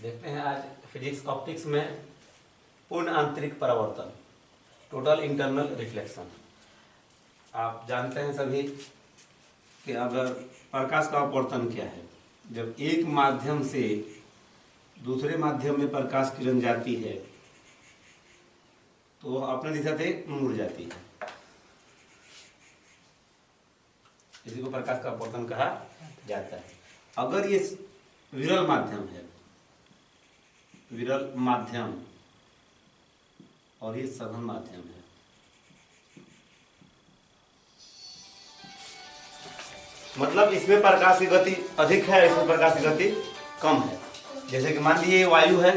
देखते हैं आज फिजिक्स ऑप्टिक्स में पूर्ण आंतरिक परावर्तन, टोटल इंटरनल रिफ्लेक्शन। आप जानते हैं सभी कि अगर प्रकाश का अपवर्तन क्या है, जब एक माध्यम से दूसरे माध्यम में प्रकाश किरण जाती है तो वह अपने दिशा से मुड़ जाती है। इसी को प्रकाश का अपवर्तन कहा जाता है। अगर ये विरल माध्यम है, विरल माध्यम, और ये सघन माध्यम है, मतलब इसमें प्रकाश की गति अधिक है, इसमें प्रकाश की गति कम है। जैसे कि मान लीजिए ये वायु है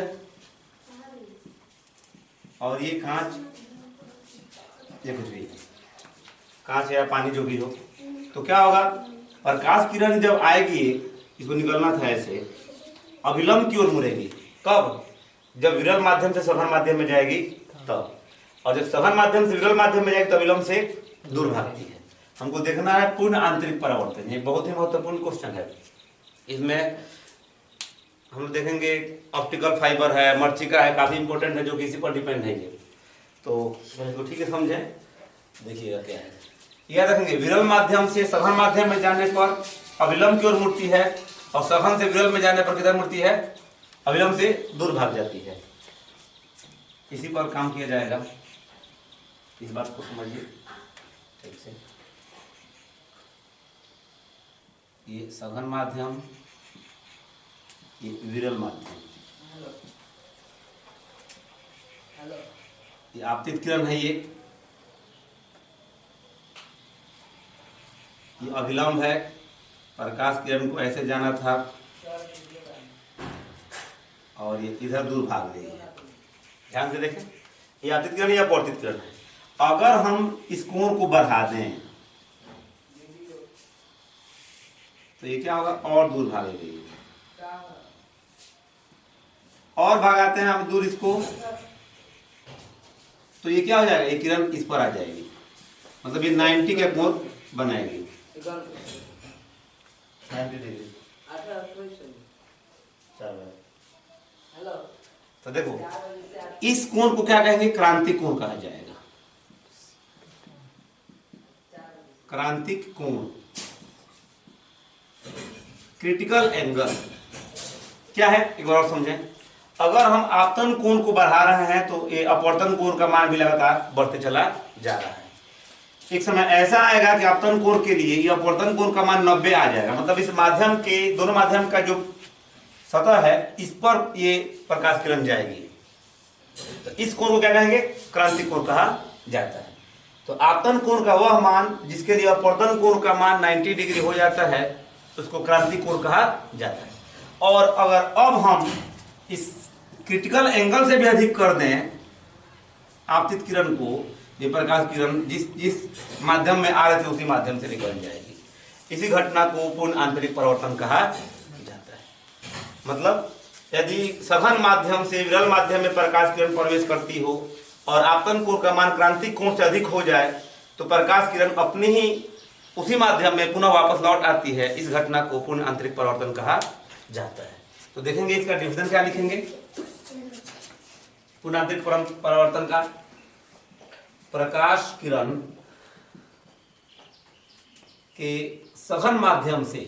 और ये कांच, ये कुछ भी कांच या पानी जो भी हो, तो क्या होगा, प्रकाश किरण जब आएगी, इसको निकलना था ऐसे, अभिलंब की ओर मुड़ेगी। कब? जब विरल माध्यम से सघन माध्यम में जाएगी तब, और जब सघन माध्यम से विरल माध्यम में जाएगी तो अभिलंब से दूर भागती है। हमको देखना है पूर्ण आंतरिक परावर्तन। ये बहुत ही महत्वपूर्ण क्वेश्चन है। इसमें हम लोग देखेंगे ऑप्टिकल फाइबर है, मर्चिका है, काफी इंपॉर्टेंट है, जो कि इसी पर डिपेंड है ये। तो इसको ठीक है समझें। देखिएगा क्या है, यह देखेंगे विरल माध्यम से सघन माध्यम में जाने पर अभिलंब की ओर मुड़ती है, और सघन से विरल में जाने पर किधर मुड़ती है? अभिलंब से दूर भाग जाती है। इसी पर काम किया जाएगा, इस बात को समझिए ठीक से। ये सघन माध्यम, ये विरल माध्यम, ये आपतित किरण है, ये अभिलंब है। प्रकाश किरण को ऐसे जाना था और ये इधर दूर भाग रही है। ध्यान से देखें, ये आपतित किरण या अपवर्तित किरण है। अगर हम इस कोण को बढ़ा दें तो ये क्या होगा, और दूर भागेगी। और भगाते हैं हम दूर इसको, तो ये क्या हो जाएगा, ये किरण इस पर आ जाएगी, मतलब ये 90 का कोण बनाएगी, 90 डिग्री। तो देखो, इस कोण को क्या कहेंगे, क्रांतिक कोण कहा जाएगा। क्रांतिक कोण, क्रिटिकल एंगल क्या है, एक बार और समझें। अगर हम आपतन कोण को बढ़ा रहे हैं तो ये अपवर्तन कोण का मान भी लगातार बढ़ते चला जा रहा है। एक समय ऐसा आएगा कि आपतन कोण के लिए ये अपवर्तन कोण का मान 90 आ जाएगा, मतलब इस माध्यम के, दोनों माध्यम का जो सतह है, इस पर ये प्रकाश किरण जाएगी। तो इस कोण को क्या कहेंगे, क्रांतिक कोण कहा जाता है। तो आपतन कोण का वह मान जिसके लिए अपवर्तन कोण का मान 90 डिग्री हो जाता है, उसको क्रांतिक कोण कहा जाता है। और अगर अब हम इस क्रिटिकल एंगल से भी अधिक कर दें आपतित किरण को, ये प्रकाश किरण जिस माध्यम में आ रहे थे उसी माध्यम से निकल जाएगी। इसी घटना को पूर्ण आंतरिक परावर्तन कहा जाता है। मतलब यदि सघन माध्यम से विरल माध्यम में प्रकाश किरण प्रवेश करती हो और आपतन कोण का मान क्रांतिक कोण से अधिक हो जाए, तो प्रकाश किरण अपनी ही उसी माध्यम में पुनः वापस लौट आती है। इस घटना को पूर्ण आंतरिक परावर्तन कहा जाता है। तो देखेंगे इसका डिफिनेशन क्या लिखेंगे पूर्ण आंतरिक परावर्तन का। प्रकाश किरण के सघन माध्यम से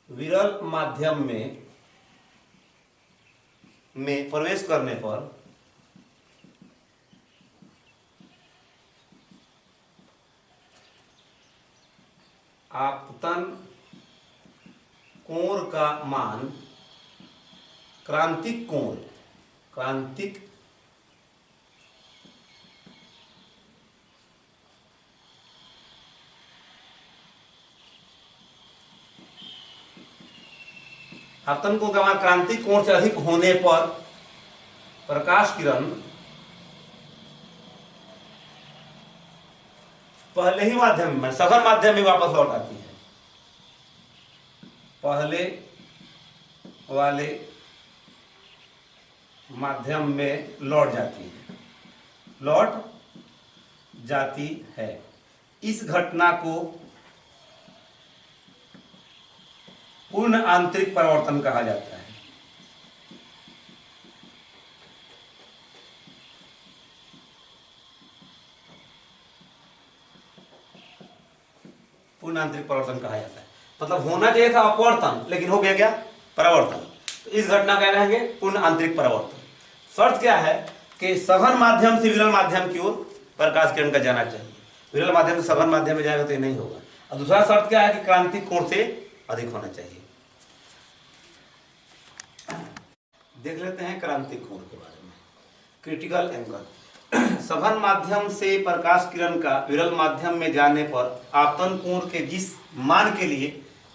विरल माध्यम में प्रवेश करने पर आपतन कोण का मान क्रांतिक आपतन कोण का मान क्रांतिक कोण से अधिक होने पर प्रकाश किरण पहले ही माध्यम में, सघन माध्यम में वापस लौट आती है। पहले वाले माध्यम में लौट जाती है। इस घटना को पूर्ण आंतरिक परावर्तन कहा जाता है। पूर्ण आंतरिक परावर्तन कहा जाता है, मतलब होना चाहिए था अपवर्तन, लेकिन हो गया क्या, परावर्तन। तो इस घटना क्या कहेंगे, पूर्ण आंतरिक परावर्तन। शर्त क्या है कि सघन माध्यम से विरल माध्यम की ओर प्रकाश किरण का जाना चाहिए। विरल माध्यम से सघन माध्यम में जाएगा तो ये नहीं होगा। और दूसरा शर्त क्या है कि क्रांतिक कोण से अधिक होना चाहिए। देख लेते हैं क्रांतिक कोण के बारे में। क्रिटिकल एंगल, सघन माध्यम से प्रकाश किरण का विरल माध्यम में जाने पर आपतन कोण के जिस मान के लिए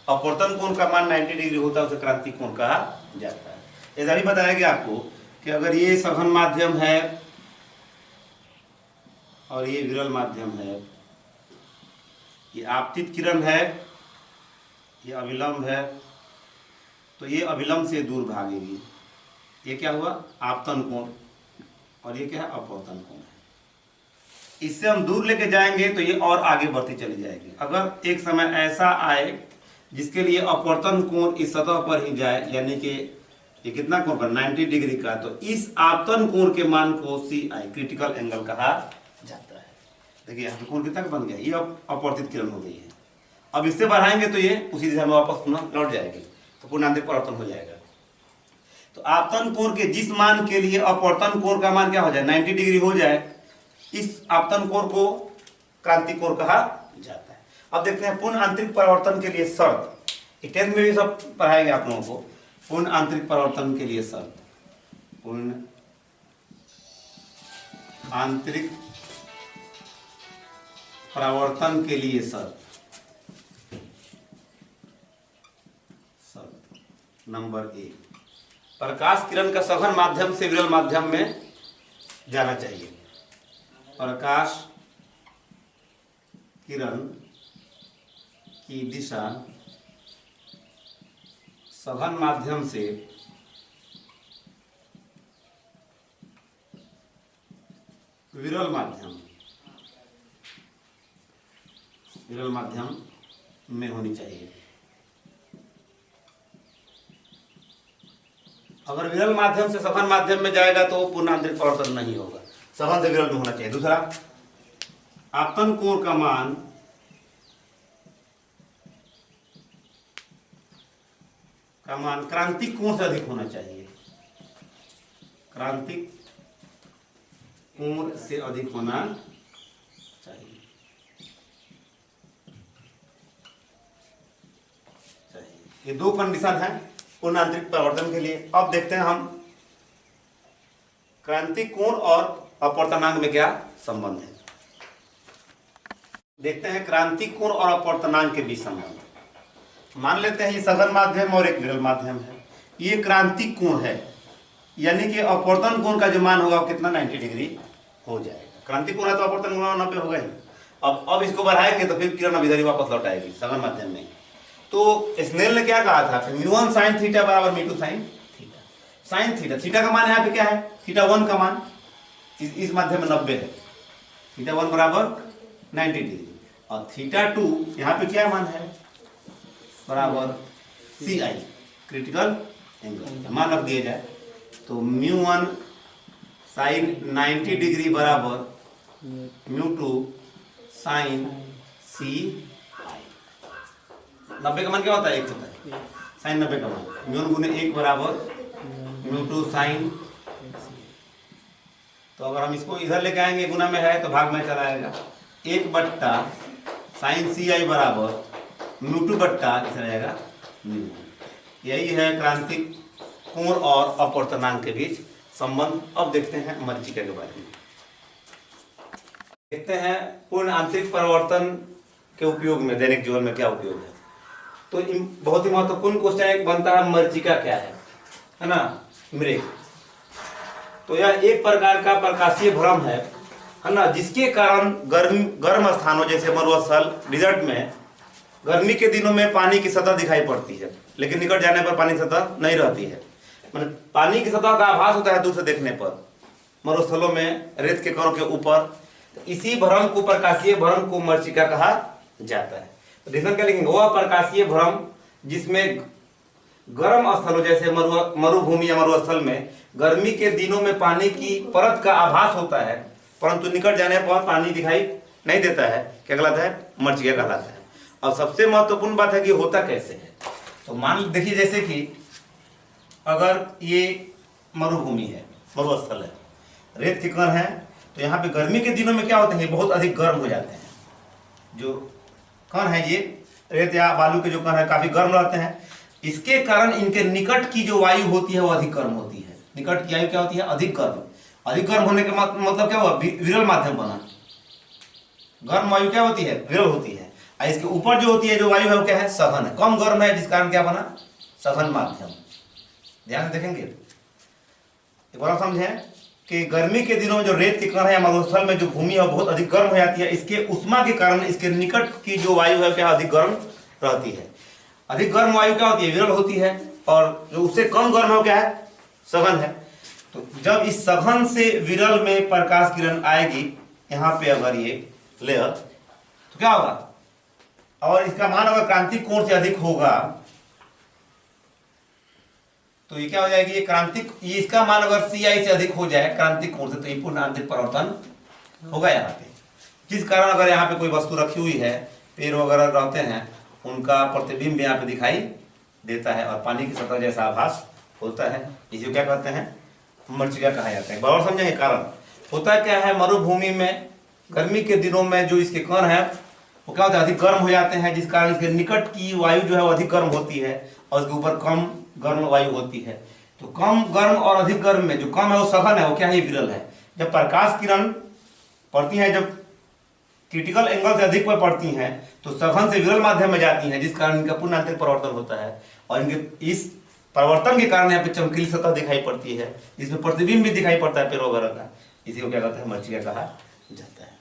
अपवर्तन कोण का मान 90 डिग्री होता है उसे क्रांतिक कोण कहा जाता है। ऐसा भी बताया गया आपको कि अगर ये सघन माध्यम है और ये विरल माध्यम है, ये आपतित किरण है, ये अविलंब है, तो ये अविलंब से दूर भागेगी। ये क्या हुआ, आपतन कोण, और ये क्या है, अपवर्तन कोण है। इससे हम दूर लेके जाएंगे तो ये और आगे बढ़ती चली जाएगी। अगर एक समय ऐसा आए जिसके लिए अपवर्तन कोण इस सतह पर ही जाए, यानी कि ये कितना कोण पर, 90 डिग्री का, तो इस आपतन कोण के मान को CI क्रिटिकल एंगल कहा जाता है। देखिए यहाँ पे कोण कितना बन गया, ये अब अपवर्तित किरण हो गई है। अब इससे बढ़ाएंगे तो ये उसी दिशा में वापस पुनः लौट जाएगी, तो पूर्ण आंतरिक परावर्तन हो जाएगा। तो आपतन कोण के जिस मान के लिए अपवर्तन कोण का मान क्या हो जाए, 90 डिग्री हो जाए, इस आपतन कोण को क्रांतिक कोण कहा जाता है। अब देखते हैं पूर्ण आंतरिक परावर्तन के लिए शर्त। 10th में भी सब पढ़ाएंगे आप लोगों को। पूर्ण आंतरिक परावर्तन के लिए शर्त, पूर्ण आंतरिक परावर्तन के लिए शर्त नंबर 1, प्रकाश किरण का सघन माध्यम से विरल माध्यम में जाना चाहिए। प्रकाश किरण की दिशा सघन माध्यम से विरल माध्यम में होनी चाहिए। अगर विरल माध्यम से सघन माध्यम में जाएगा तो पूर्ण आंतरिक परावर्तन नहीं होगा, सघन से विरल में होना चाहिए। दूसरा, आपतन कोण का मान क्रांतिक कोण से अधिक होना चाहिए। क्रांतिक कोण से अधिक होना चाहिए। ये 2 कंडीशन है पूर्ण आंतरिक परावर्तन के लिए। अब देखते हैं हम क्रांतिक कोण और अपवर्तनांक में क्या संबंध है। देखते हैं क्रांतिक कोण और अपवर्तनांक के बीच संबंध। मान लेते हैं ये सघन माध्यम और एक विरल माध्यम है, ये क्रांतिक कोण है, यानी कि अपवर्तन कोण का जो मान होगा वो कितना, 90 डिग्री हो जाएगा। क्रांतिक कोण है तो अपवर्तन कोण 90 होगा ही। अब इसको बढ़ाएंगे तो फिर किरण इधर ही वापस लौट आएगी सघन माध्यम में। तो स्नेल ने क्या कहा था, μ1 sin थीटा बराबर μ2 sin theta. sin theta, theta का मान यहाँ पे क्या है, थीटा 1 का मान इस माध्यम में 90 है, थीटा 1 बराबर 90 डिग्री, और थीटा 2 यहाँ पे क्या मान है, बराबर CI क्रिटिकल एंगल मान रख दिया जाए तो μ1 sin 90 डिग्री बराबर μ2 sin CI। 90 का मान क्या होता है, 1 होता है, साइन 90 का मान μ1 गुने 1 बराबर μ2 sin। तो अगर हम इसको इधर लेके आएंगे, गुना में है तो भाग में चला आएगा, 1 बट्टा sin CI बराबर μ2 बट्टा इधर रहेगा μ1। यही है क्रांतिक कोण और अपवर्तनांक के बीच संबंध। अब देखते हैं मरीचिका के बारे में। देखते हैं पूर्ण आंतरिक परावर्तन के उपयोग में दैनिक जीवन में क्या उपयोग है। तो बहुत ही महत्वपूर्ण क्वेश्चन एक बनता है, मरीचिका क्या है ना, मृग। तो यह एक प्रकार का प्रकाशीय भ्रम है ना, जिसके कारण गर्म स्थानों जैसे मरुस्थल, डिजर्ट में गर्मी के दिनों में पानी की सतह दिखाई पड़ती है, लेकिन निकट जाने पर पानी की सतह नहीं रहती है। मतलब पानी की सतह का आभास होता है दूर से देखने पर, मरुस्थलों में रेत के कणों के ऊपर। इसी भ्रम को, प्रकाशीय भ्रम को मरीचिका कहा जाता है। तो डिफरेंस क्या लिखेंगे, वह प्रकाशीय भ्रम जिसमें गर्म स्थलों जैसे मरुभूमि या मरुस्थल में गर्मी के दिनों में पानी की परत का आभास होता है, परंतु निकट जाने पर पानी दिखाई नहीं देता है। क्या कहलाता है? मरचिया कहलाता है। और सबसे महत्वपूर्ण बात है कि होता कैसे है। तो मान देखिए, जैसे कि अगर ये मरुभूमि है, मरुस्थल है, रेत के कण है, तो यहाँ पे गर्मी के दिनों में क्या होते हैं, बहुत अधिक गर्म हो जाते हैं। जो कण है ये रेत या बालू के जो कण है काफी गर्म रहते हैं। इसके कारण इनके निकट की जो वायु होती है वो अधिक गर्म होती है। निकट की वायु क्या होती है? अधिक गर्म। अधिक गर्म होने का मतलब क्या हुआ? विरल माध्यम बना। गर्म वायु क्या होती है? विरल होती है। और इसके ऊपर जो होती है जो वायु है वो क्या है? सघन है, कम गर्म है, जिस कारण क्या बना? सघन माध्यम। ध्यान से देखेंगे, एक बार समझें कि गर्मी के दिनों में जो रेत के कण है या मरुस्थल में जो भूमि है बहुत अधिक गर्म हो जाती है। इसके उष्मा के कारण इसके निकट की जो वायु है क्या अधिक गर्म रहती है। अधिक गर्म वायु क्या होती है? विरल होती है। और जो उससे कम गर्म है वो क्या है? सघन है। तो जब इस सघन से विरल में प्रकाश किरण आएगी यहाँ पे अगर ये लेयर, तो क्या होगा? और इसका मान अगर क्रांतिक कोण से अधिक होगा तो ये क्या हो जाएगी? ये क्रांतिक, ये इसका मान अगर CI से अधिक हो जाए क्रांतिक कोण से, तो ये पूर्ण आंतरिक परावर्तन होगा यहाँ पे। जिस कारण अगर यहाँ पे कोई वस्तु रखी हुई है, पेड़ वगैरह रहते हैं, उनका प्रतिबिंब यहाँ पे दिखाई देता है और पानी की सतह जैसा आभास होता है। इसे क्या कहते हैं? मरचिया कहा जाता है। बराबर समझेंगे कारण। होता क्या है, मरुभूमि में गर्मी के दिनों में जो इसके कण है वो क्या होता है? अधिक गर्म हो जाते हैं, जिस कारण इसके निकट की वायु जो है वो अधिक गर्म होती है और उसके ऊपर कम गर्म वायु होती है। तो कम गर्म और अधिक गर्म में जो कम है वो सघन है, वो क्या है? विरल है। जब प्रकाश किरण पड़ती है, जब क्रिटिकल एंगल से अधिक पर पड़ती हैं, तो सघन से विरल माध्यम में जाती हैं, जिस कारण इनका पूर्ण आंतरिक परावर्तन होता है। और इनके इस परावर्तन के कारण यहाँ पे चमकीली सतह दिखाई पड़ती है, जिसमें प्रतिबिंब भी दिखाई पड़ता है पेड़ वगैरह का। इसी को क्या कहते हैं? मरचिया कहा जाता है।